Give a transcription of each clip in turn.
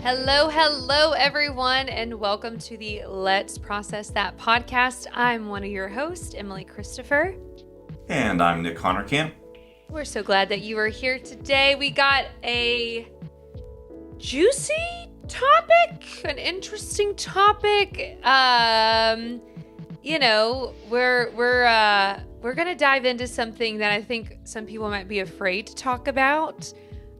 Hello, everyone, and welcome to the Let's Process That podcast. I'm one of your hosts, Emily Christopher. And I'm Nick Connerkamp. We're so glad that you are here today. We got a juicy topic, an interesting topic. We're gonna dive into something that I think some people might be afraid to talk about.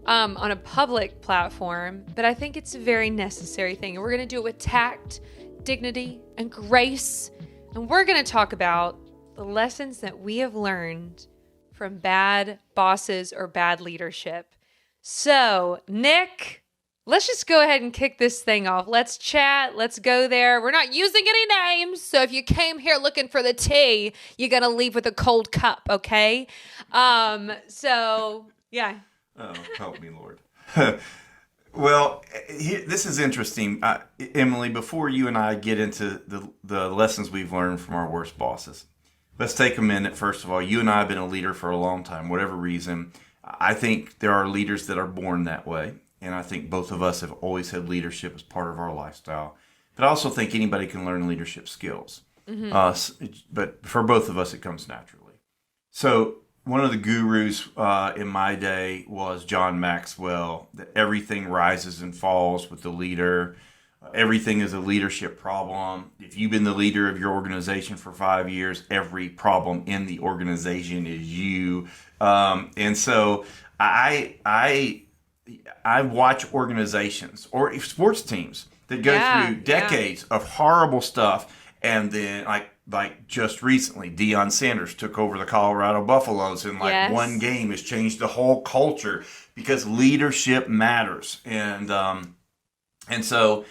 On a public platform, but I think it's a very necessary thing. And we're going to do it with tact, dignity, and grace. And we're going to talk about the lessons that we have learned from bad bosses or bad leadership. So, Nick, let's just go ahead and kick this thing off. Let's chat. Let's go there. We're not using any names. So if you came here looking for the tea, you're going to leave with a cold cup, okay? Yeah. Oh, help me, Lord. Well, this is interesting. Emily, before you and I get into the lessons we've learned from our worst bosses, let's take a minute. First of all, you and I have been a leader for a long time, whatever reason. I think there are leaders that are born that way. And I think both of us have always had leadership as part of our lifestyle. But I also think anybody can learn leadership skills. Mm-hmm. But for both of us, it comes naturally. So one of the gurus in my day was John Maxwell, that everything rises and falls with the leader. Everything is a leadership problem. If you've been the leader of your organization for 5 years, every problem in the organization is you. And so I watch organizations or sports teams that go through decades of horrible stuff, and then like just recently, Deion Sanders took over the Colorado Buffaloes, and one game has changed the whole culture because leadership matters. And so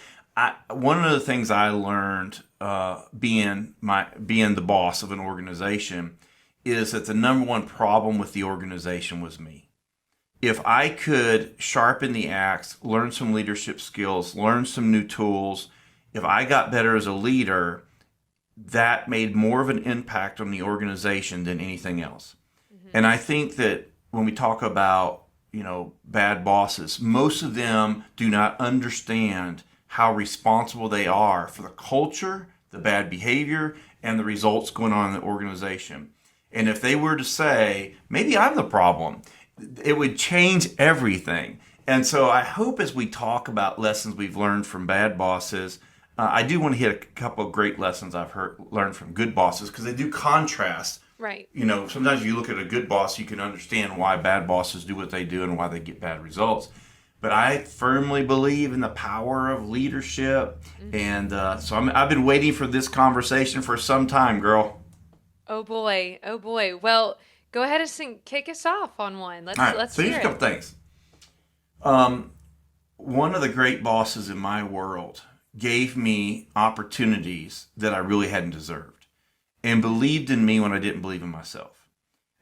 one of the things I learned being the boss of an organization is that the number one problem with the organization was me. If I could sharpen the axe, learn some leadership skills, learn some new tools, if I got better as a leader, that made more of an impact on the organization than anything else. Mm-hmm. And I think that when we talk about, bad bosses, most of them do not understand how responsible they are for the culture, the bad behavior, and the results going on in the organization. And if they were to say, maybe I'm the problem, it would change everything. And so I hope as we talk about lessons we've learned from bad bosses, I do want to hit a couple of great lessons I've learned from good bosses, because they do contrast. Right. Sometimes if you look at a good boss, you can understand why bad bosses do what they do and why they get bad results. But I firmly believe in the power of leadership. Mm-hmm. And so I've been waiting for this conversation for some time, girl. Oh, boy. Well, go ahead and kick us off on one. Let's so hear here's a couple things. One of the great bosses in my world gave me opportunities that I really hadn't deserved and believed in me when I didn't believe in myself.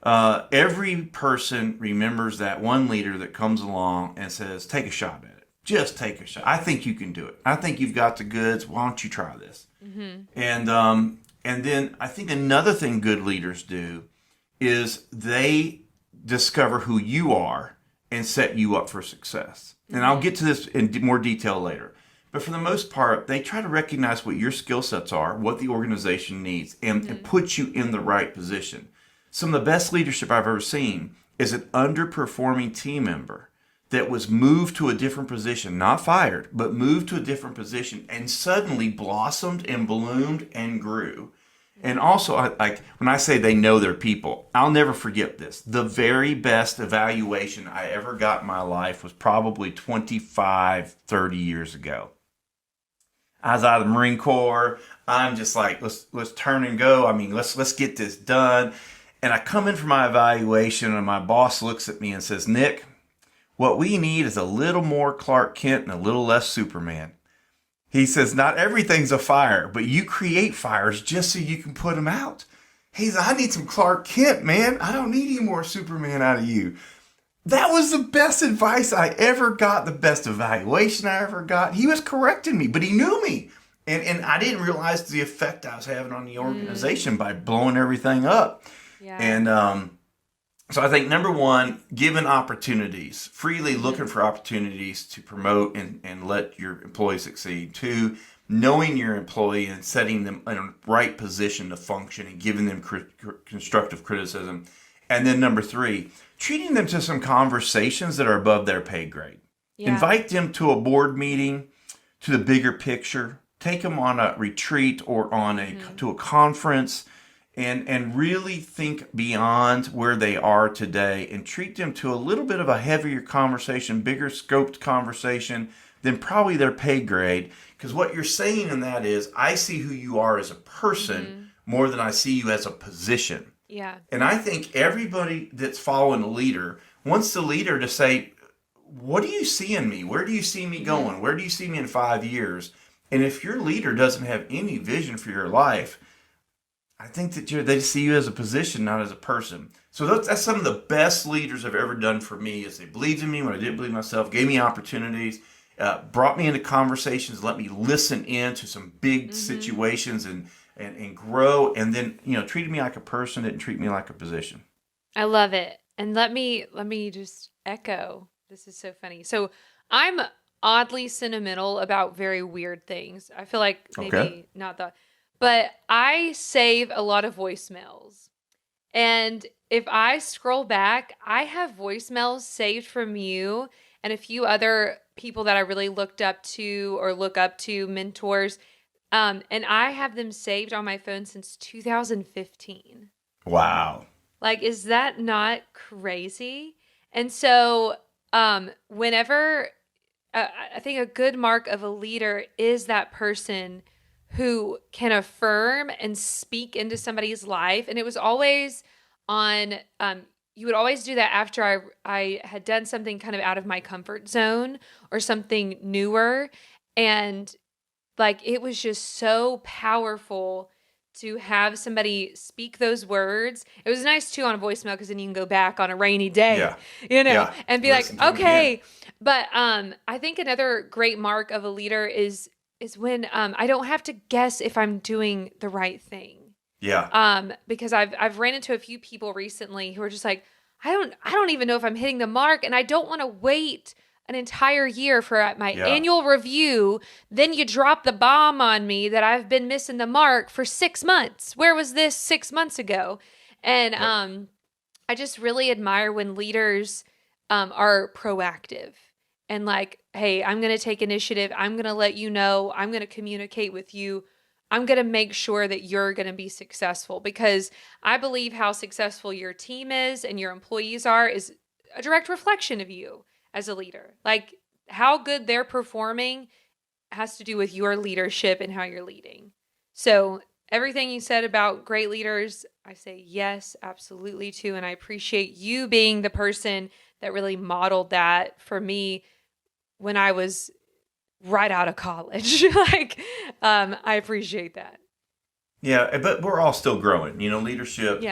Every person remembers that one leader that comes along and says, take a shot at it. Just take a shot. I think you can do it. I think you've got the goods. Why don't you try this? Mm-hmm. And then I think another thing good leaders do is they discover who you are and set you up for success. Mm-hmm. And I'll get to this in more detail later. But for the most part, they try to recognize what your skill sets are, what the organization needs, and put you in the right position. Some of the best leadership I've ever seen is an underperforming team member that was moved to a different position, not fired, but moved to a different position and suddenly blossomed and bloomed and grew. And also, when I say they know their people, I'll never forget this. The very best evaluation I ever got in my life was probably 25, 30 years ago. I was out of the Marine Corps. I'm just like, let's turn and go. I mean, let's get this done. And I come in for my evaluation, and my boss looks at me and says, Nick, what we need is a little more Clark Kent and a little less Superman. He says, not everything's a fire, but you create fires just so you can put them out. He says, I need some Clark Kent, man. I don't need any more Superman out of you. That was the best advice I ever got, the best evaluation I ever got. He was correcting me, but he knew me. And I didn't realize the effect I was having on the organization by blowing everything up. Yeah. So I think number one, given opportunities, freely looking for opportunities to promote and let your employees succeed. Two, knowing your employee and setting them in a right position to function and giving them constructive criticism. And then number three, treating them to some conversations that are above their pay grade. Yeah. Invite them to a board meeting, to the bigger picture. Take them on a retreat or on to a conference. And really think beyond where they are today and treat them to a little bit of a heavier conversation, bigger scoped conversation than probably their pay grade. Because what you're saying in that is, I see who you are as a person more than I see you as a position. Yeah. And I think everybody that's following a leader wants the leader to say, what do you see in me? Where do you see me going? Where do you see me in 5 years? And if your leader doesn't have any vision for your life, I think that they see you as a position, not as a person. So that's some of the best leaders I've ever done for me, is they believed in me when I didn't believe in myself, gave me opportunities, brought me into conversations, let me listen in to some big situations and grow, and then treated me like a person, didn't treat me like a position. I love it. And let me just echo. This is so funny. So I'm oddly sentimental about very weird things. I feel like maybe not the... But I save a lot of voicemails. And if I scroll back, I have voicemails saved from you and a few other people that I really looked up to or look up to, mentors. And I have them saved on my phone since 2015. Wow. Like, is that not crazy? And so whenever I think a good mark of a leader is that person who can affirm and speak into somebody's life. And it was always on, you would always do that after I had done something kind of out of my comfort zone or something newer. And like, it was just so powerful to have somebody speak those words. It was nice too on a voicemail, because then you can go back on a rainy day, and be like, okay. But I think another great mark of a leader is when I don't have to guess if I'm doing the right thing. Yeah. Because I've ran into a few people recently who are just like, I don't even know if I'm hitting the mark, and I don't want to wait an entire year for my annual review. Then you drop the bomb on me that I've been missing the mark for 6 months. Where was this 6 months ago? And I just really admire when leaders are proactive. And like, hey, I'm going to take initiative. I'm going to let you know. I'm going to communicate with you. I'm going to make sure that you're going to be successful, because I believe how successful your team is and your employees are is a direct reflection of you as a leader. Like, how good they're performing has to do with your leadership and how you're leading. So everything you said about great leaders, I say yes, absolutely too. And I appreciate you being the person that really modeled that for me when I was right out of college. I appreciate that. Yeah, but we're all still growing. Leadership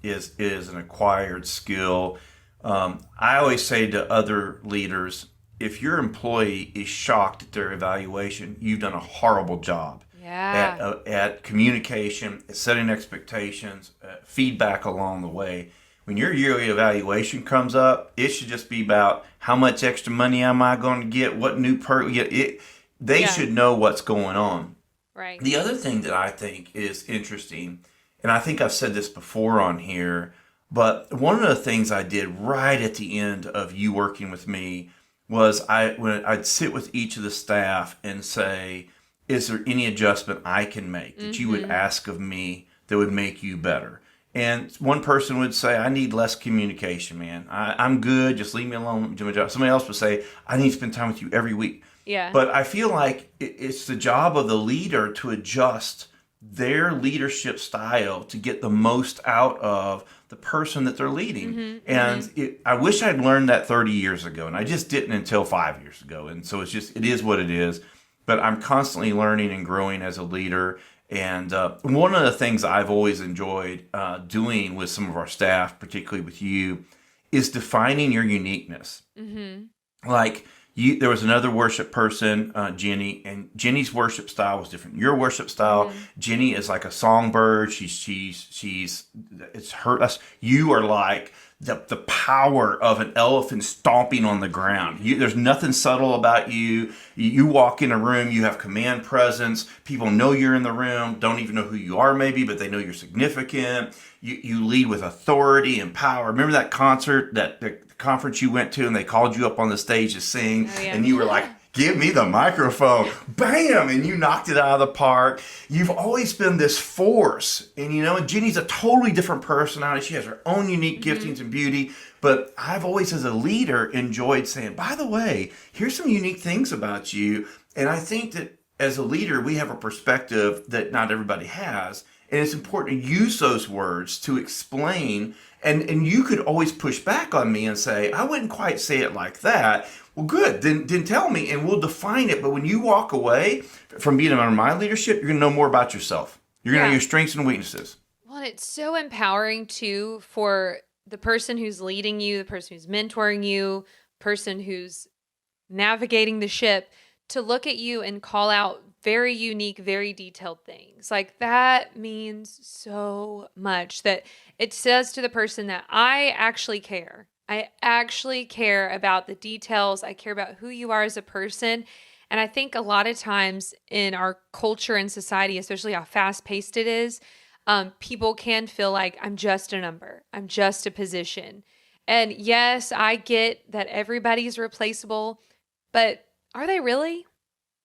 is an acquired skill. I always say to other leaders, if your employee is shocked at their evaluation, you've done a horrible job at communication, at setting expectations, feedback along the way. When your yearly evaluation comes up, it should just be about how much extra money am I going to get, what new perk get. They should know what's going on. Right. The other thing that I think is interesting, and I think I've said this before on here, but one of the things I did right at the end of you working with me was when I'd sit with each of the staff and say, is there any adjustment I can make that you would ask of me that would make you better? And one person would say, I need less communication, man. I'm good. Just leave me alone. Do my job. Somebody else would say, I need to spend time with you every week. Yeah. But I feel like it's the job of the leader to adjust their leadership style to get the most out of the person that they're leading. I wish I'd learned that 30 years ago, and I just didn't until 5 years ago. And so it is what it is. But I'm constantly learning and growing as a leader. And one of the things I've always enjoyed doing with some of our staff, particularly with you, is defining your uniqueness. Like, there was another worship person, Jenny, and Jenny's worship style was different. Your worship style, Jenny is like a songbird. It's her. You are like the power of an elephant stomping on the ground. There's nothing subtle about you. You walk in a room, you have command presence. People know you're in the room, don't even know who you are maybe, but they know you're significant. You lead with authority and power. Remember that concert, the conference you went to, and they called you up on the stage to sing, and you were like, give me the microphone. Bam! And you knocked it out of the park. You've always been this force. And Jenny's a totally different personality. She has her own unique giftings and beauty. But I've always, as a leader, enjoyed saying, by the way, here's some unique things about you. And I think that as a leader, we have a perspective that not everybody has. And it's important to use those words to explain. And you could always push back on me and say, I wouldn't quite say it like that. Well, good. Then tell me, and we'll define it. But when you walk away from being under my leadership, you're going to know more about yourself. You're going to know your strengths and weaknesses. Well, it's so empowering, too, for the person who's leading you, the person who's mentoring you, person who's navigating the ship, to look at you and call out very unique, very detailed things. Like, that means so much, that it says to the person that I actually care. I actually care about the details. I care about who you are as a person. And I think a lot of times in our culture and society, especially how fast-paced it is, people can feel like I'm just a number. I'm just a position. And yes, I get that everybody's replaceable, but are they really?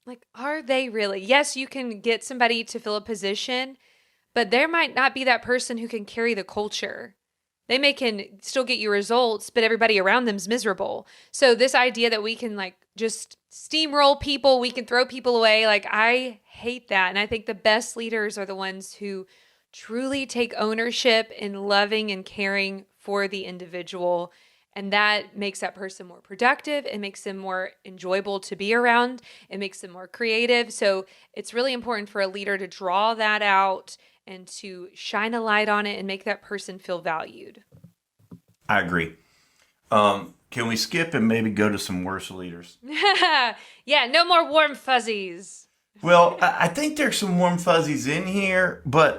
Like, are they really? Yes, you can get somebody to fill a position, but there might not be that person who can carry the culture. They can still get you results, but everybody around them's miserable. So this idea that we can just steamroll people, we can throw people away, I hate that. And I think the best leaders are the ones who truly take ownership in loving and caring for the individual. And that makes that person more productive. It makes them more enjoyable to be around. It makes them more creative. So it's really important for a leader to draw that out and to shine a light on it and make that person feel valued. I agree. Can we skip and maybe go to some worse leaders? Yeah, no more warm fuzzies. Well, I think there's some warm fuzzies in here, but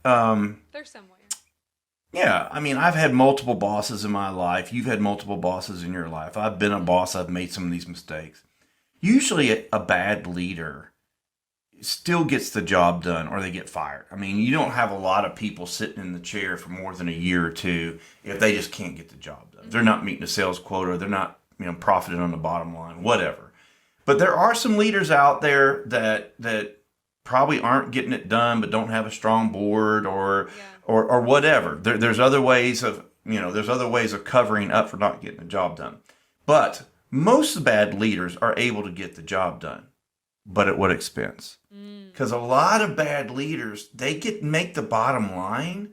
they're somewhere. Yeah, I mean, I've had multiple bosses in my life. You've had multiple bosses in your life. I've been a boss. I've made some of these mistakes. Usually a bad leader still gets the job done or they get fired. I mean, you don't have a lot of people sitting in the chair for more than a year or two if they just can't get the job done. They're not meeting a sales quota. They're not, profiting on the bottom line, whatever. But there are some leaders out there that probably aren't getting it done, but don't have a strong board or whatever. There's other ways of, there's other ways of covering up for not getting the job done. But most bad leaders are able to get the job done. But at what expense? Because a lot of bad leaders, they make the bottom line,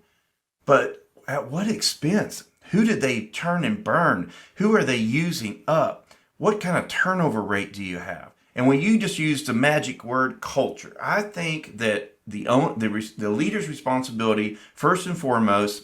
but at what expense? Who did they turn and burn? Who are they using up? What kind of turnover rate do you have? And when you just use the magic word culture, I think that the leader's responsibility, first and foremost,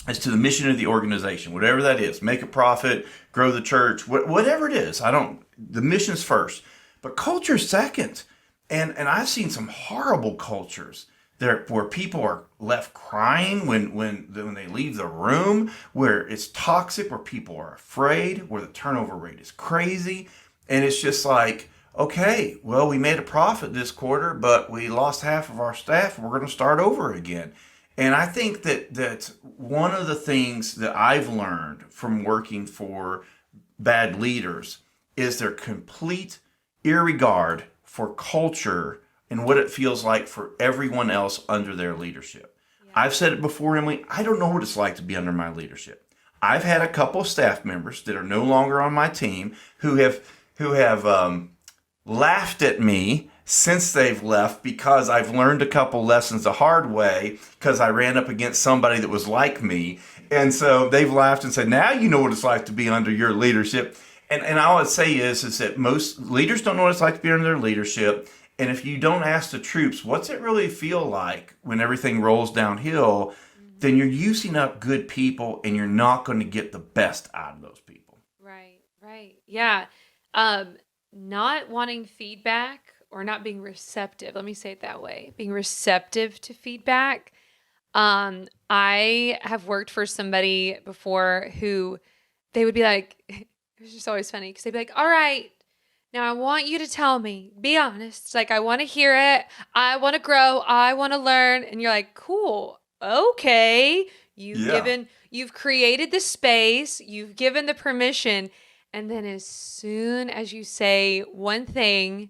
is to the mission of the organization, whatever that is. Make a profit, grow the church, whatever it is. The mission's first. But culture's second. And I've seen some horrible cultures there where people are left crying when they leave the room, where it's toxic, where people are afraid, where the turnover rate is crazy. And it's just like, okay, well, we made a profit this quarter, but we lost half of our staff. We're going to start over again. And I think that one of the things that I've learned from working for bad leaders is their complete irregard for culture and what it feels like for everyone else under their leadership. Yeah. I've said it before, Emily, I don't know what it's like to be under my leadership. I've had a couple of staff members that are no longer on my team who have laughed at me since they've left because I've learned a couple lessons the hard way because I ran up against somebody that was like me. And so they've laughed and said, now you know what it's like to be under your leadership. And all I'd say is that most leaders don't know what it's like to be under their leadership. And if you don't ask the troops, what's it really feel like when everything rolls downhill, then you're using up good people and you're not going to get the best out of those people. Right. Yeah. Not wanting feedback or not being receptive. Let me say it that way. Being receptive to feedback. I have worked for somebody before who they would be like, it was just always funny because they'd be like, all right, now I want you to tell me, be honest. Like, I want to hear it. I want to grow. I want to learn. And you're like, cool. Okay. Yeah. You've created the space. You've given the permission. And then as soon as you say one thing,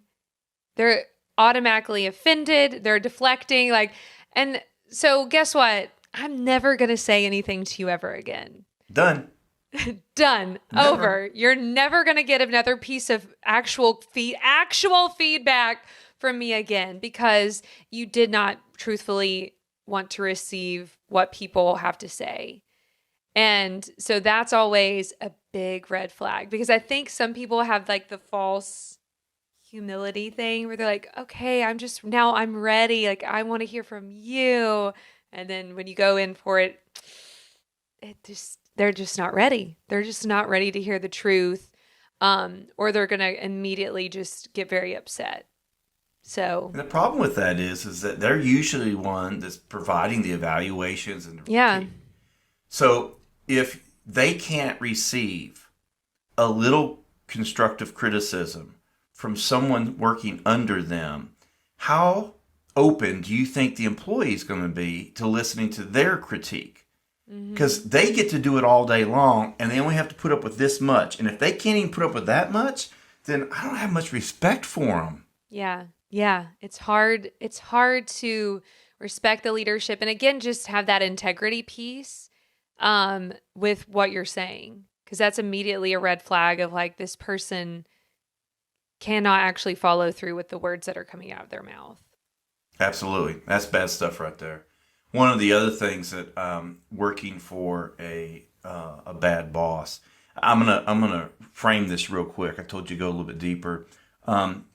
they're automatically offended. They're deflecting. And so guess what? I'm never going to say anything to you ever again. Done. Done. Never. Over. You're never going to get another piece of actual feedback from me again because you did not truthfully want to receive what people have to say. And so that's always a big red flag because I think some people have like the false humility thing where they're like, okay, I'm ready. Like, I want to hear from you. And then when you go in for it, they're just not ready. They're just not ready to hear the truth. Or they're going to immediately just get very upset. So And the problem with that is that they're usually one that's providing the evaluations and the yeah. critique. So if they can't receive a little constructive criticism from someone working under them, how open do you think the employee is going to be to listening to their critique? Because they get to do it all day long and they only have to put up with this much. And if they can't even put up with that much, then I don't have much respect for them. Yeah. Yeah. It's hard. It's hard to respect the leadership. And again, just have that integrity piece with what you're saying. Because that's immediately a red flag of like this person cannot actually follow through with the words that are coming out of their mouth. Absolutely. That's bad stuff right there. One of the other things that working for a bad boss, I'm gonna frame this real quick. I told you to go a little bit deeper.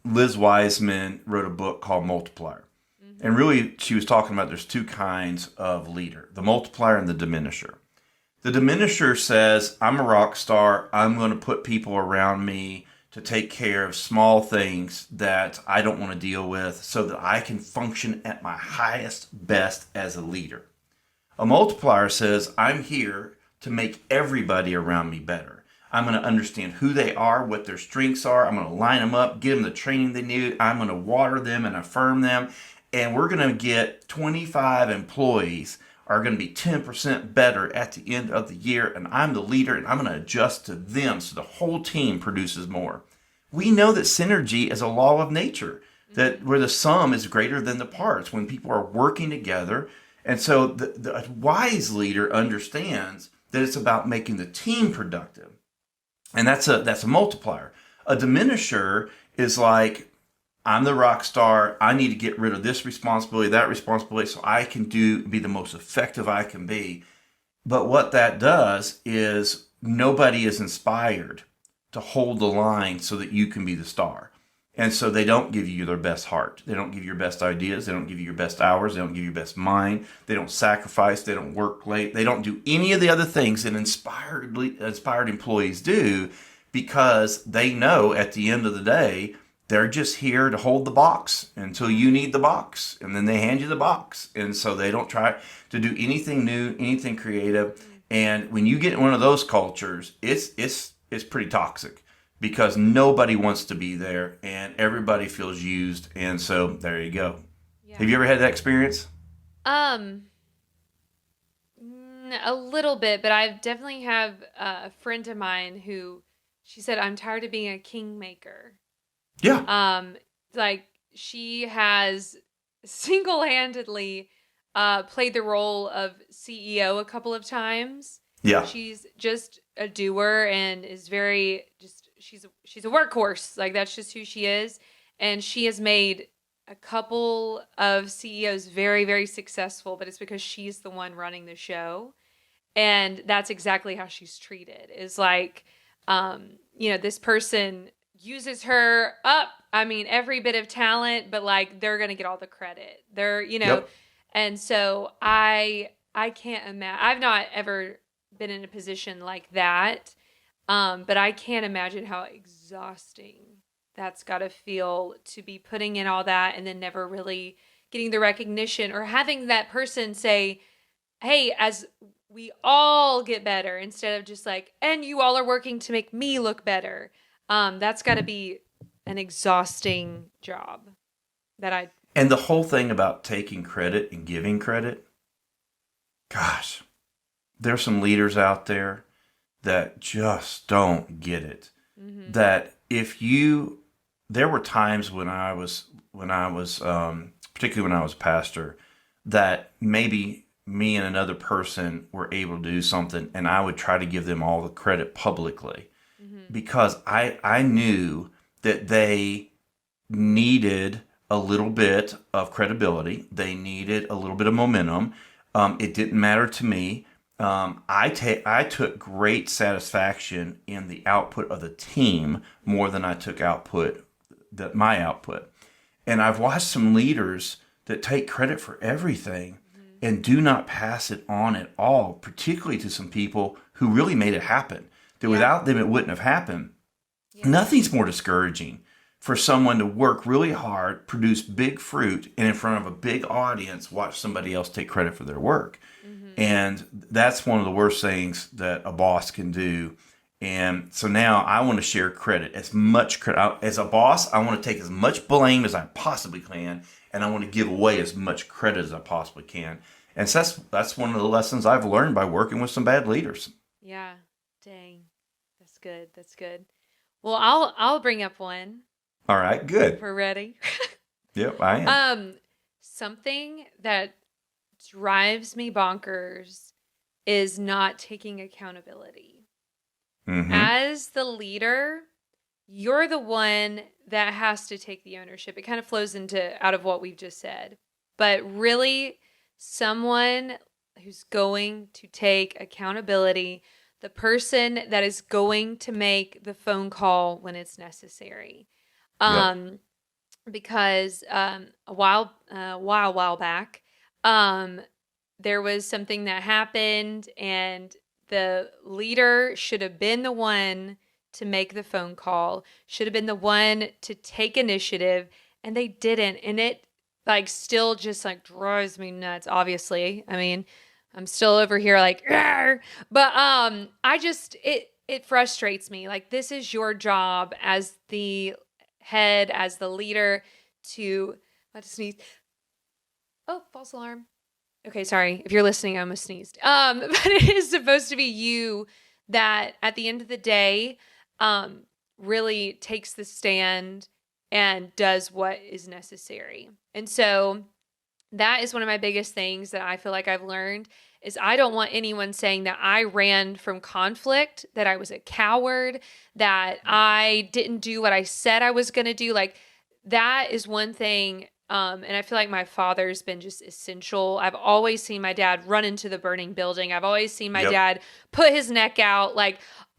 Liz Wiseman wrote a book called Multiplier, and really she was talking about there's two kinds of leader: the multiplier and the diminisher. The diminisher says, "I'm a rock star. I'm going to put people around me to take care of small things that I don't want to deal with so that I can function at my highest best as a leader." A multiplier says, "I'm here to make everybody around me better. I'm going to understand who they are, what their strengths are. I'm going to line them up, give them the training they need. I'm going to water them and affirm them. And we're going to get 25 employees are going to be 10% better at the end of the year, and I'm the leader, and I'm going to adjust to them so the whole team produces more." We know that synergy is a law of nature, that where the sum is greater than the parts when people are working together. And so the wise leader understands that it's about making the team productive. And that's a multiplier. A diminisher is like, I'm the rock star. I need to get rid of this responsibility, that responsibility, so I can be the most effective I can be. But what that does is nobody is inspired to hold the line so that you can be the star. And so they don't give you their best heart. They don't give you your best ideas. They don't give you your best hours. They don't give you your best mind. They don't sacrifice. They don't work late. They don't do any of the other things that inspired employees do, because they know at the end of the day, they're just here to hold the box until you need the box. And then they hand you the box. And so they don't try to do anything new, anything creative. And when you get in one of those cultures, it's pretty toxic, because nobody wants to be there and everybody feels used. And so there you go. Yeah. Have you ever had that experience? A little bit, but I definitely have a friend of mine who, she said, "I'm tired of being a kingmaker." Yeah. Like, she has single-handedly played the role of CEO a couple of times. Yeah. She's just a doer and is very she's a workhorse. Like, that's just who she is. And she has made a couple of CEOs very, very successful, but it's because she's the one running the show. And that's exactly how she's treated, is like, this person uses her up. I mean, every bit of talent, but like, they're going to get all the credit. Yep. And so I can't imagine, I've not ever been in a position like that. But I can't imagine how exhausting that's got to feel, to be putting in all that and then never really getting the recognition, or having that person say, hey, as we all get better, instead of just like, and you all are working to make me look better. That's got to be an exhausting job that I. And the whole thing about taking credit and giving credit, gosh, there's some leaders out there that just don't get it. Mm-hmm. That if you, there were times particularly when I was pastor, that maybe me and another person were able to do something, and I would try to give them all the credit publicly because I knew that they needed a little bit of credibility. They needed a little bit of momentum. It didn't matter to me. I took great satisfaction in the output of the team more than I took my output. And I've watched some leaders that take credit for everything and do not pass it on at all, particularly to some people who really made it happen. That without them, it wouldn't have happened. Yeah. Nothing's more discouraging for someone to work really hard, produce big fruit, and in front of a big audience, watch somebody else take credit for their work. And that's one of the worst things that a boss can do. And so now I want to share credit, as much credit. As a boss, I want to take as much blame as I possibly can, and I want to give away as much credit as I possibly can. And so that's one of the lessons I've learned by working with some bad leaders. Yeah, dang, that's good. That's good. Well, I'll bring up one. All right, good. We're ready. Yep, I am. Something that drives me bonkers is not taking accountability. Mm-hmm. As the leader, you're the one that has to take the ownership. It kind of flows out of what we've just said. But really, someone who's going to take accountability, the person that is going to make the phone call when it's necessary. Yep. Because a while back, there was something that happened, and the leader should have been the one to make the phone call, should have been the one to take initiative, and they didn't. And it still just drives me nuts. Obviously, I mean, I'm still over here but it frustrates me. This is your job as the head, as the leader, to I just sneeze. Oh, false alarm. Okay, sorry. If you're listening, I almost sneezed. But it is supposed to be you that at the end of the day really takes the stand and does what is necessary. And so that is one of my biggest things that I feel like I've learned is I don't want anyone saying that I ran from conflict, that I was a coward, that I didn't do what I said I was going to do. That is one thing. And I feel like my father's been just essential. I've always seen my dad run into the burning building. I've always seen my dad put his neck out.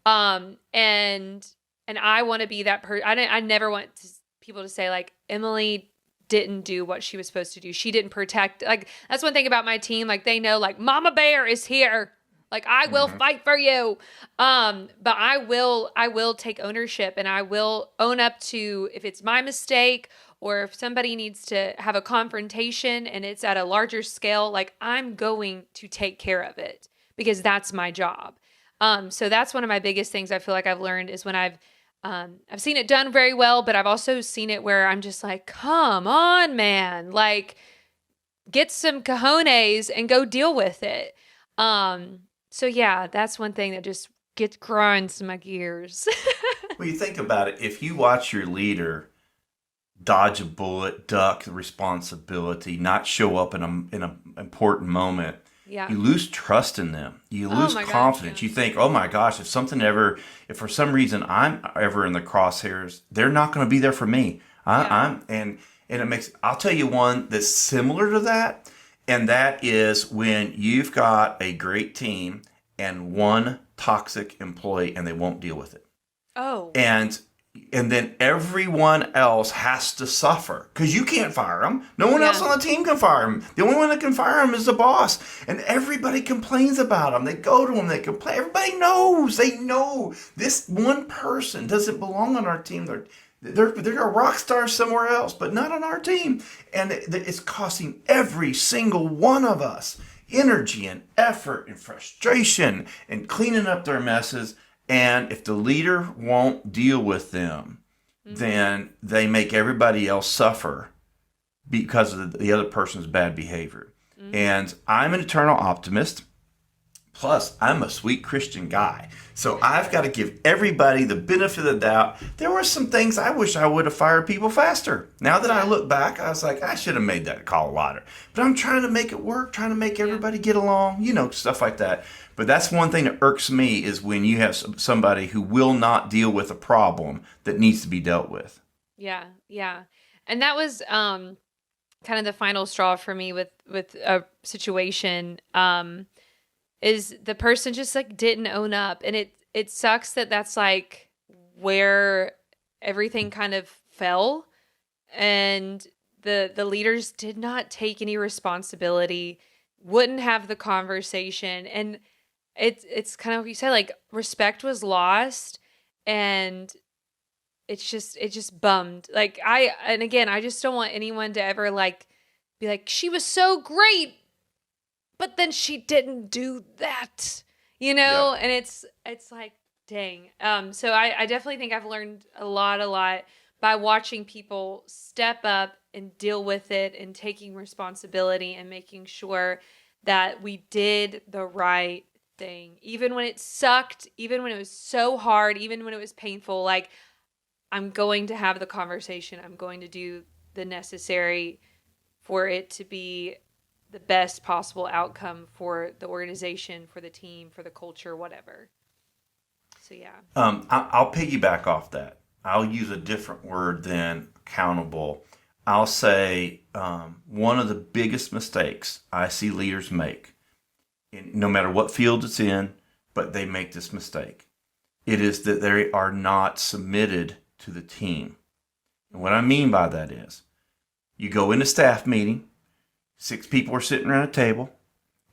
And I want to be that person. I never want people to say Emily didn't do what she was supposed to do. She didn't protect. That's one thing about my team. They know Mama Bear is here. I will fight for you. But I will take ownership, and I will own up to if it's my mistake, or if somebody needs to have a confrontation and it's at a larger scale, I'm going to take care of it because that's my job. So that's one of my biggest things I feel like I've learned is when I've seen it done very well, but I've also seen it where I'm just come on, man, get some cojones and go deal with it. So yeah, that's one thing that just grinds my gears. Well, you think about it. If you watch your leader dodge a bullet, duck the responsibility, not show up in an important moment, you lose trust in them. You lose confidence. You think, oh my gosh, if for some reason I'm ever in the crosshairs, they're not going to be there for me. And I'll tell you one that's similar to that. And that is when you've got a great team and one toxic employee and they won't deal with it. Oh. And then everyone else has to suffer because you can't fire them. No one else on the team can fire them. The only one that can fire them is the boss. And everybody complains about them. They go to them. They complain. Everybody knows. They know this one person doesn't belong on our team. They're a rock star somewhere else, but not on our team. And it's costing every single one of us energy and effort and frustration and cleaning up their messes. And if the leader won't deal with them, then they make everybody else suffer because of the other person's bad behavior. And I'm an eternal optimist. Plus, I'm a sweet Christian guy. So I've got to give everybody the benefit of the doubt. There were some things I wish I would have fired people faster. Now that I look back, I was like, I should have made that call louder. But I'm trying to make it work, trying to make everybody get along, stuff like that. But that's one thing that irks me is when you have somebody who will not deal with a problem that needs to be dealt with. Yeah, yeah. And that was kind of the final straw for me with a situation. Is the person just like didn't own up, and it sucks that that's like where everything kind of fell, and the leaders did not take any responsibility, wouldn't have the conversation, and it's kind of what you said, like respect was lost, and it just bummed. Like I just don't want anyone to ever like be like, she was so great, but then she didn't do that, Yeah. and it's like, dang. So I definitely think I've learned a lot by watching people step up and deal with it and taking responsibility and making sure that we did the right thing. Even when it sucked, even when it was so hard, even when it was painful, like I'm going to have the conversation. I'm going to do the necessary for it to be the best possible outcome for the organization, for the team, for the culture, whatever. So, yeah. I'll piggyback off that. I'll use a different word than accountable. I'll say one of the biggest mistakes I see leaders make, no matter what field it's in, but they make this mistake. It is that they are not submitted to the team. And what I mean by that is you go in a staff meeting, 6 people are sitting around a table.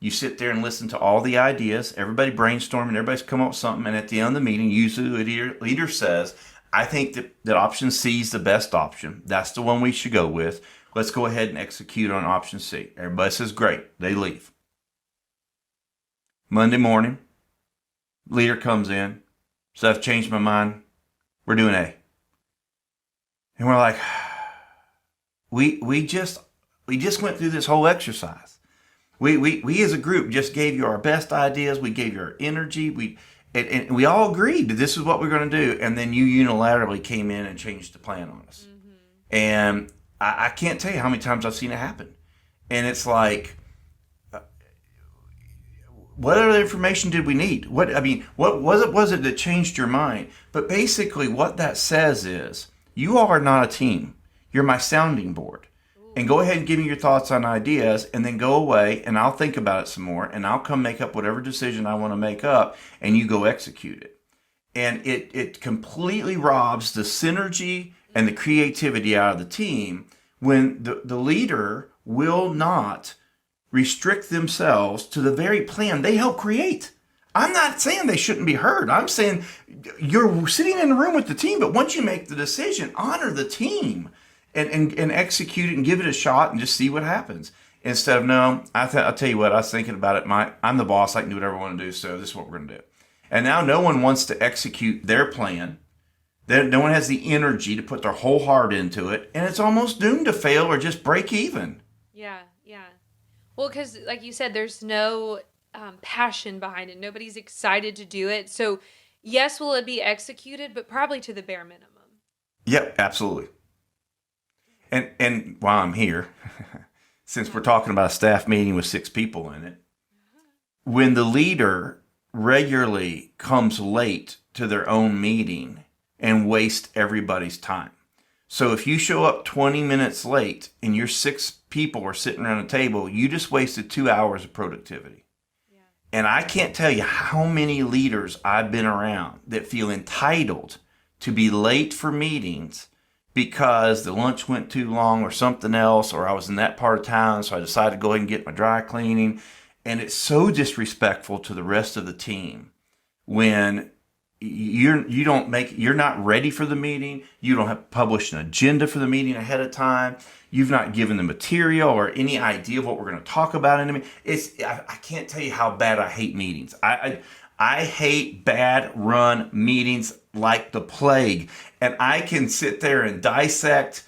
You sit there and listen to all the ideas. Everybody brainstorming. Everybody's come up with something. And at the end of the meeting, usually the leader says, I think that option C is the best option. That's the one we should go with. Let's go ahead and execute on option C. Everybody says, great. They leave. Monday morning, leader comes in. So I've changed my mind. We're doing A. And we're like, we just went through this whole exercise. We as a group just gave you our best ideas. We gave you our energy. And we all agreed that this is what we're going to do. And then you unilaterally came in and changed the plan on us. Mm-hmm. And I can't tell you how many times I've seen it happen. And it's like, what other information did we need? What was it that changed your mind? But basically what that says is, you are not a team. You're my sounding board. And go ahead and give me your thoughts on ideas, and then go away, and I'll think about it some more, and I'll come make up whatever decision I want to make up, and you go execute it. And it completely robs the synergy and the creativity out of the team when the leader will not restrict themselves to the very plan they help create. I'm not saying they shouldn't be heard. I'm saying you're sitting in the room with the team, but once you make the decision, honor the team. And execute it and give it a shot and just see what happens. Instead of, no, I'll tell you what, I was thinking about it. I'm the boss. I can do whatever I want to do, so this is what we're going to do. And now no one wants to execute their plan. No one has the energy to put their whole heart into it. And it's almost doomed to fail or just break even. Yeah, yeah. Well, because like you said, there's no passion behind it. Nobody's excited to do it. So, yes, will it be executed, but probably to the bare minimum. Yep, absolutely. And while I'm here, since we're talking about a staff meeting with 6 people in it, when the leader regularly comes late to their own meeting and wastes everybody's time. So if you show up 20 minutes late and your 6 people are sitting around a table, you just wasted 2 hours of productivity. Yeah. And I can't tell you how many leaders I've been around that feel entitled to be late for meetings because the lunch went too long or something else, or I was in that part of town, so I decided to go ahead and get my dry cleaning. And it's so disrespectful to the rest of the team when you're not ready for the meeting. You don't have published an agenda for the meeting ahead of time. You've not given the material or any idea of what we're going to talk about in a meeting. I can't tell you how bad I hate meetings. I hate bad run meetings like the plague. And I can sit there and dissect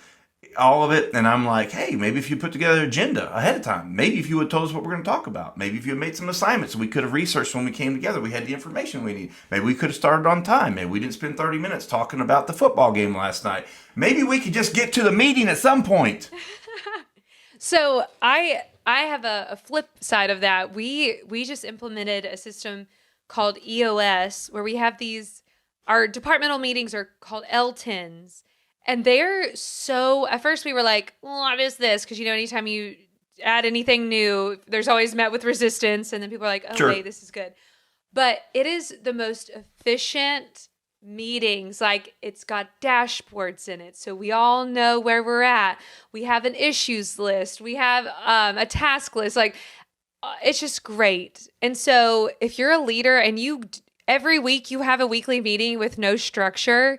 all of it, and I'm like, hey, maybe if you put together an agenda ahead of time, maybe if you would told us what we're going to talk about, maybe if you had made some assignments we could have researched when we came together, we had the information we need, maybe we could have started on time, maybe we didn't spend 30 minutes talking about the football game last night, maybe we could just get to the meeting at some point. So I have a flip side of that. We just implemented a system called EOS where we have our departmental meetings are called L10s. And they're so, at first we were like, what is this? Because, anytime you add anything new, there's always met with resistance. And then people are like, oh, Sure. Wait, this is good. But it is the most efficient meetings. Like, it's got dashboards in it. So we all know where we're at. We have an issues list. We have a task list. Like, it's just great. And so if you're a leader and every week you have a weekly meeting with no structure,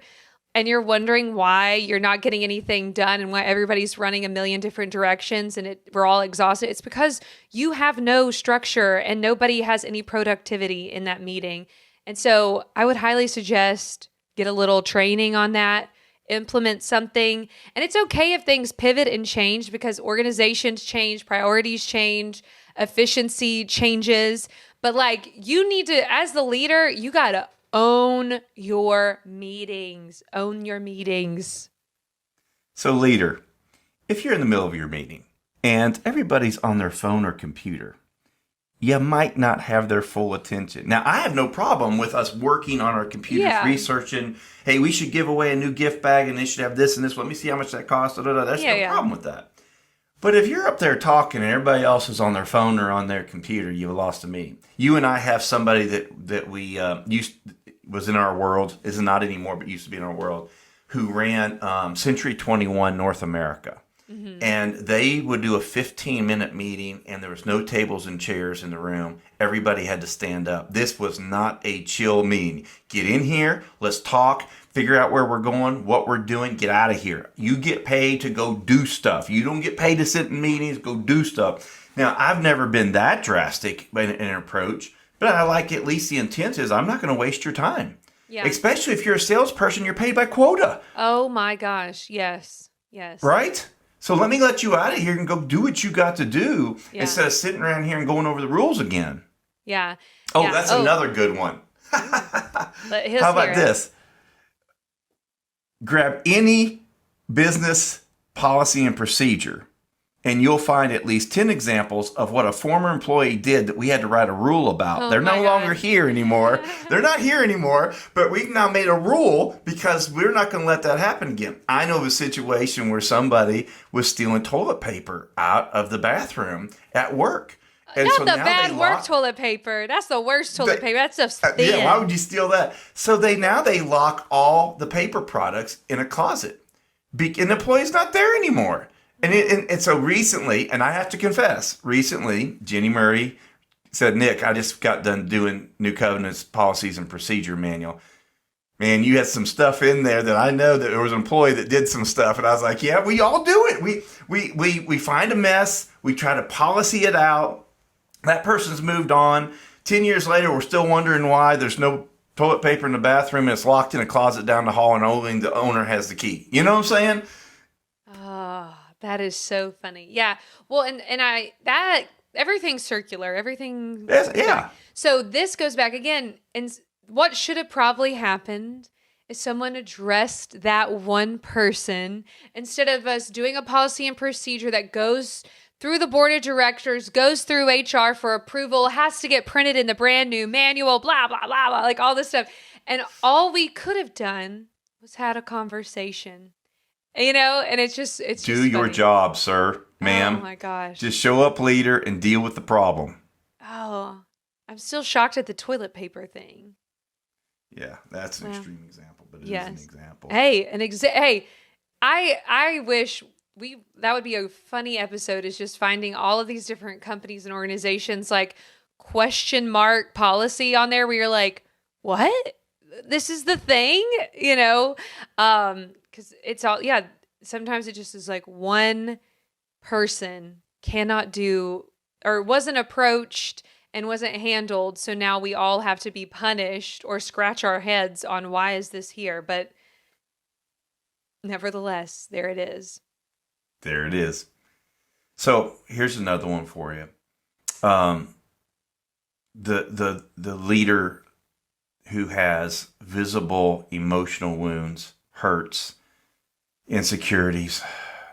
and you're wondering why you're not getting anything done and why everybody's running a million different directions and we're all exhausted, it's because you have no structure and nobody has any productivity in that meeting. And so I would highly suggest get a little training on that, implement something. And it's okay if things pivot and change because organizations change, priorities change, efficiency changes. But you need to, as the leader, you got to own your meetings. Own your meetings. So, leader, if you're in the middle of your meeting and everybody's on their phone or computer, you might not have their full attention. Now, I have no problem with us working on our computers, researching, hey, we should give away a new gift bag and they should have this and this. Let me see how much that costs. There's no problem with that. But if you're up there talking and everybody else is on their phone or on their computer, you've lost a meeting. You and I have somebody that we was in our world, is not anymore, but used to be in our world, who ran Century 21 North America. Mm-hmm. And they would do a 15-minute meeting, and there was no tables and chairs in the room. Everybody had to stand up. This was not a chill meeting. Get in here, let's talk, figure out where we're going, what we're doing, get out of here. You get paid to go do stuff. You don't get paid to sit in meetings, go do stuff. Now, I've never been that drastic in an approach, but I like at least the intent is I'm not going to waste your time. Yeah. Especially if you're a salesperson, you're paid by quota. Oh my gosh. Yes. Yes. Right? So let me let you out of here and go do what you got to do instead of sitting around here and going over the rules again. Yeah. Oh, that's another good one. How about this? Grab any business policy and procedure, and you'll find at least 10 examples of what a former employee did that we had to write a rule about. They're no longer here anymore. They're not here anymore, but we've now made a rule because we're not going to let that happen again. I know of a situation where somebody was stealing toilet paper out of the bathroom at work. And not so the bad work toilet paper. That's the worst toilet paper. That stuff's thin. Yeah, why would you steal that? So they lock all the paper products in a closet. And the employee's not there anymore. And so recently, and I have to confess, Jenny Murray said, Nick, I just got done doing New Covenant's policies and procedure manual. Man, you had some stuff in there that I know that there was an employee that did some stuff. And I was like, yeah, we all do it. We find a mess. We try to policy it out. That person's moved on. 10 years later, we're still wondering why there's no toilet paper in the bathroom and it's locked in a closet down the hall and only the owner has the key. You know what I'm saying? Oh, that is so funny. Yeah. Well, and everything's circular. Everything. Yeah. So this goes back again. And what should have probably happened is someone addressed that one person instead of us doing a policy and procedure that goes through the board of directors, goes through HR for approval, has to get printed in the brand new manual, blah, blah, blah, blah, like all this stuff. And all we could have done was had a conversation, and it's do your job, sir, ma'am. Oh my gosh. Just show up, leader, and deal with the problem. Oh, I'm still shocked at the toilet paper thing. Yeah, that's an extreme example, but it is an example. Hey, I wish that would be a funny episode, is just finding all of these different companies and organizations like question mark policy on there where you're like, what? this is the thing, you know? Because it's all, yeah, sometimes it just is like one person cannot do or wasn't approached and wasn't handled. So now we all have to be punished or scratch our heads on why is this here? But nevertheless, there it is. There it is. So here's another one for you. The leader who has visible emotional wounds, hurts, insecurities,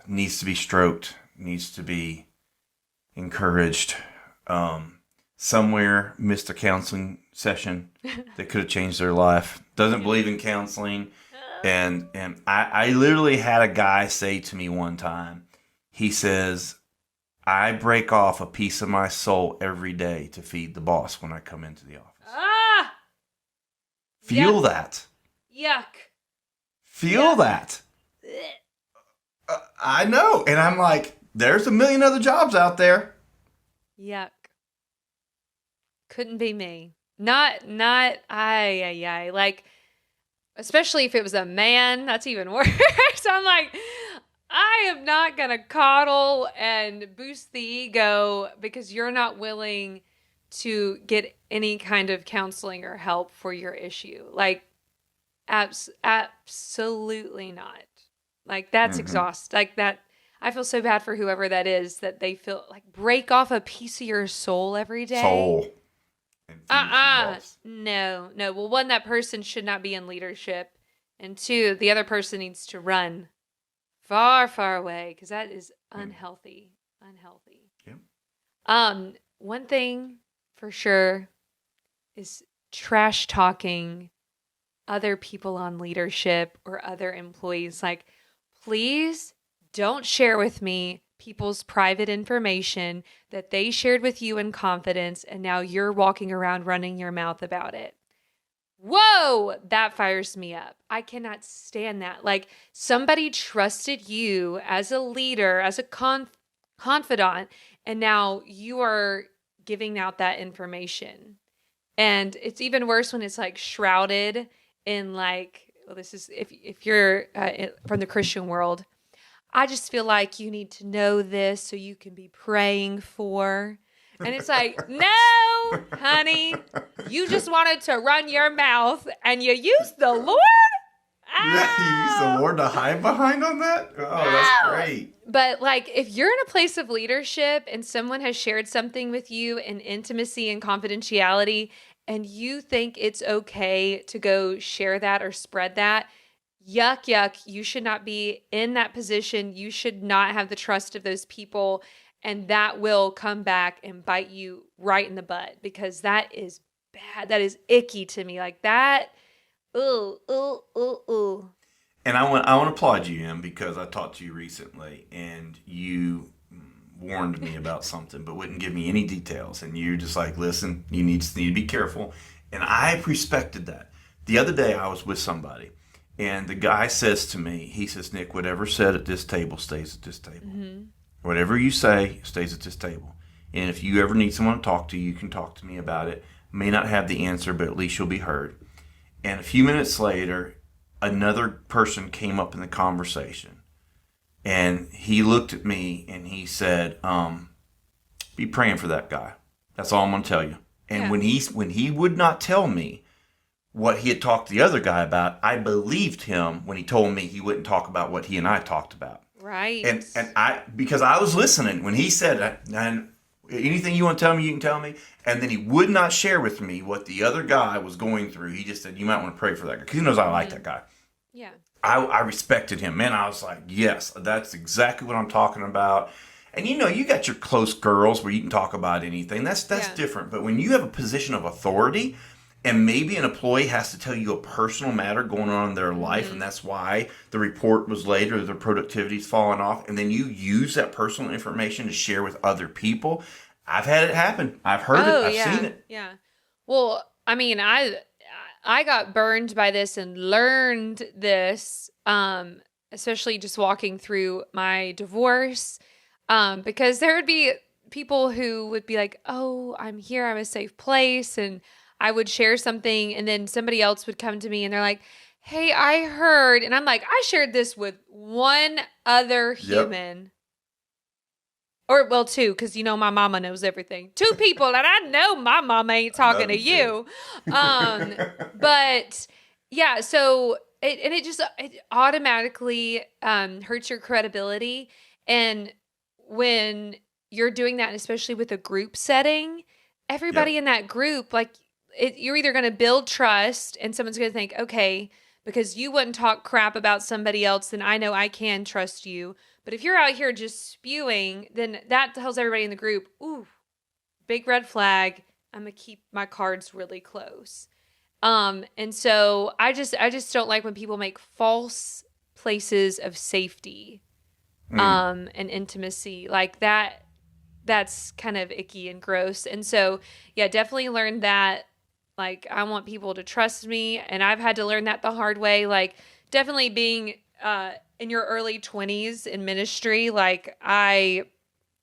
needs to be stroked, needs to be encouraged. Somewhere missed a counseling session that could have changed their life. Doesn't believe in counseling. And I literally had a guy say to me one time, he says, I break off a piece of my soul every day to feed the boss when I come into the office. Ah! Feel that. Yuck. Feel that. I know. And I'm like, there's a million other jobs out there. Yuck. Couldn't be me. Not, like, especially if it was a man, that's even worse. I'm like, I am not going to coddle and boost the ego because you're not willing to get any kind of counseling or help for your issue. Like, absolutely not. Like, that's exhausting. Like, that, I feel so bad for whoever that is that they feel like break off a piece of your soul every day. Soul. No. Well, one, that person should not be in leadership. And two, the other person needs to run far, far away because that is unhealthy. Yep. One thing for sure is trash talking other people on leadership or other employees. Like, please don't share with me people's private information that they shared with you in confidence, and now you're walking around running your mouth about it. Whoa, that fires me up. I cannot stand that. Like, somebody trusted you as a leader, as a confidant, and now you are giving out that information. And it's even worse when it's like shrouded in like, well, this is, if you're from the Christian world, I just feel like you need to know this so you can be praying for. And it's like, no, honey, you just wanted to run your mouth and you used the Lord? Yeah, you used the Lord to hide behind on that? Oh, that's great. But like, if you're in a place of leadership and someone has shared something with you in intimacy and confidentiality, and you think it's okay to go share that or spread that, yuck, you should not be in that position. You should not have the trust of those people. And that will come back and bite you right in the butt because that is bad. That is icky to me. Like that. Ooh. And I want to applaud you, Em, because I talked to you recently and you warned me about something but wouldn't give me any details. And you're just like, listen, you need to be careful. And I respected that. The other day I was with somebody and the guy says to me, he says, Nick, whatever said at this table stays at this table. Mm-hmm. Whatever you say stays at this table. And if you ever need someone to talk to, you can talk to me about it. May not have the answer, but at least you'll be heard. And a few minutes later, another person came up in the conversation. And he looked at me and he said, be praying for that guy. That's all I'm going to tell you. And when he would not tell me what he had talked to the other guy about, I believed him when he told me he wouldn't talk about what he and I talked about. Right. And I, because I was listening when he said, and anything you want to tell me, you can tell me. And then he would not share with me what the other guy was going through. He just said, you might want to pray for that guy. Because he knows I like that guy. Yeah. I respected him. Man, I was like, yes, that's exactly what I'm talking about. And you got your close girls where you can talk about anything. That's different. But when you have a position of authority, and maybe an employee has to tell you a personal matter going on in their life, and that's why the report was late or their productivity's fallen off, and then you use that personal information to share with other people. I've had it happen. I've heard it. I've seen it. Yeah. Well, I mean, I got burned by this and learned this, especially just walking through my divorce, because there would be people who would be like, oh, I'm here. I'm a safe place. And I would share something and then somebody else would come to me and they're like, hey, I heard. And I'm like, I shared this with one other human. Or, well, two, because my mama knows everything. Two people, and I know my mama ain't talking to you. But, yeah, so, it automatically hurts your credibility. And when you're doing that, especially with a group setting, everybody in that group, like, you're either going to build trust, and someone's going to think, okay, because you wouldn't talk crap about somebody else, then I know I can trust you. But if you're out here just spewing, then that tells everybody in the group, ooh, big red flag. I'm going to keep my cards really close. And so I just don't like when people make false places of safety, and intimacy like that. That's kind of icky and gross. And so, yeah, definitely learned that. Like, I want people to trust me, and I've had to learn that the hard way. Like, definitely being in your early 20s in ministry, like, I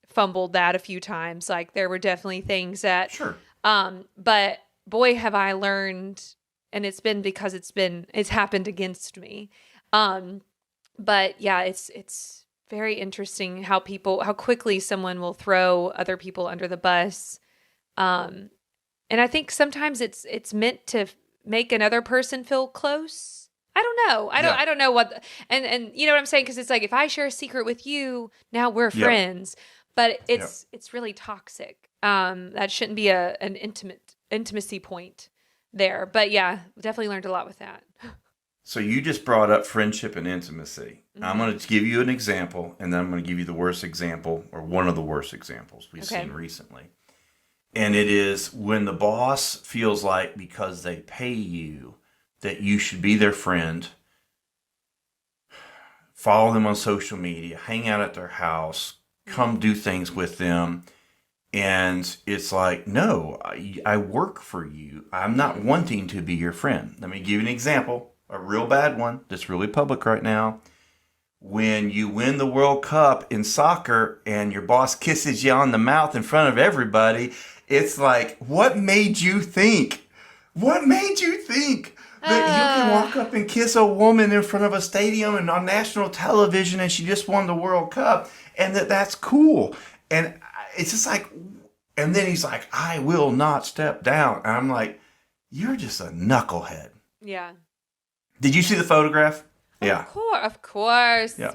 fumbled that a few times. Like, there were definitely things that, Sure. But boy, have I learned, and it's been because it's happened against me. But yeah, it's very interesting how quickly someone will throw other people under the bus. And I think sometimes it's meant to make another person feel close. I don't know. I don't know what, and you know what I'm saying? Because it's like, if I share a secret with you, now we're friends, but it's really toxic. That shouldn't be an intimacy point there. But yeah, definitely learned a lot with that. So you just brought up friendship and intimacy. Mm-hmm. I'm going to give you an example, and then I'm going to give you the worst example, or one of the worst examples we've seen recently. And it is when the boss feels like, because they pay you, that you should be their friend, follow them on social media, hang out at their house, come do things with them. And it's like, no, I work for you. I'm not wanting to be your friend. Let me give you an example, a real bad one that's really public right now. When you win the World Cup in soccer and your boss kisses you on the mouth in front of everybody, it's like, what made you think? What made you think that you can walk up and kiss a woman in front of a stadium and on national television and she just won the World Cup, and that's cool? And it's just like, and then he's like, I will not step down. And I'm like, you're just a knucklehead. Yeah. Did you see the photograph? Yeah. Of course. Yeah.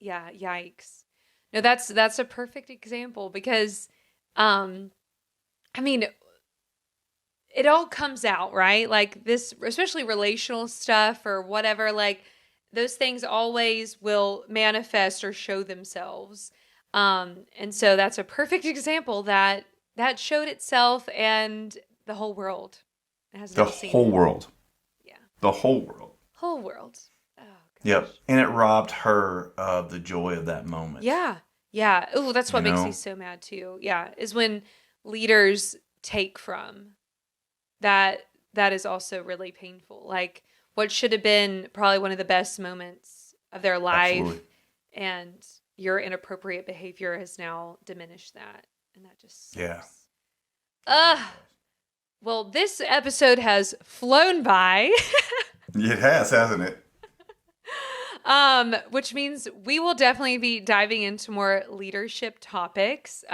Yikes. No, that's a perfect example because, I mean, it all comes out, right? Like this, especially relational stuff or whatever, like those things always will manifest or show themselves. And so that's a perfect example that showed itself, and the whole world has the whole world. Yeah. The whole world. Whole world. Oh, gosh. Yep. And it robbed her of the joy of that moment. Yeah. Yeah. Oh, that's what makes me so mad too. Yeah. Is when leaders take from that is also really painful. Like what should have been probably one of the best moments of their life. Absolutely. And your inappropriate behavior has now diminished that. And that just sucks. Yeah. Well, this episode has flown by. It has, hasn't it? Which means we will definitely be diving into more leadership topics.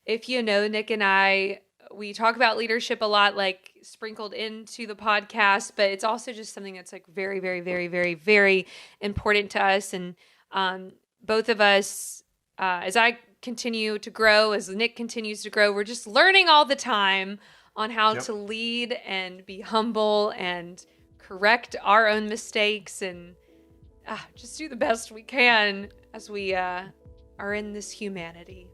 If you know, Nick and I, we talk about leadership a lot, like sprinkled into the podcast, but it's also just something that's like very, very, very, very, very important to us. And both of us, as I continue to grow, as Nick continues to grow, we're just learning all the time on how to lead and be humble and correct our own mistakes and just do the best we can as we are in this humanity.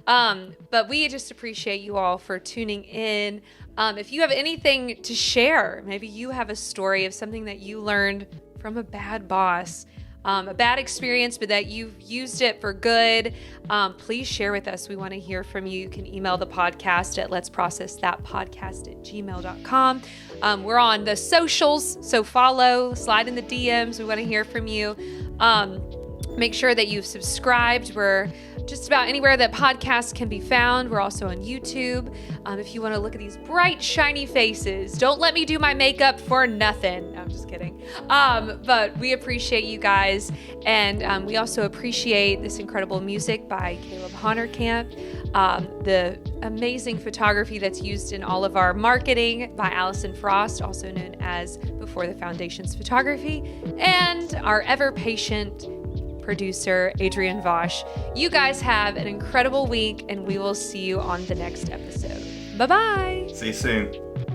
But we just appreciate you all for tuning in. If you have anything to share, maybe you have a story of something that you learned from a bad boss, a bad experience, but that you've used it for good, please share with us. We want to hear from you. You can email the podcast at letsprocessthatpodcast@gmail.com. We're on the socials, so follow, slide in the DMs. We want to hear from you. Make sure that you've subscribed. We're just about anywhere that podcasts can be found. We're also on YouTube. If you want to look at these bright, shiny faces, don't let me do my makeup for nothing. No, I'm just kidding. But we appreciate you guys. And we also appreciate this incredible music by Caleb Honerkamp, the amazing photography that's used in all of our marketing by Allison Frost, also known as Before the Foundations Photography, and our ever-patient producer, Adrian Wos. You guys have an incredible week, and we will see you on the next episode. Bye-bye. See you soon.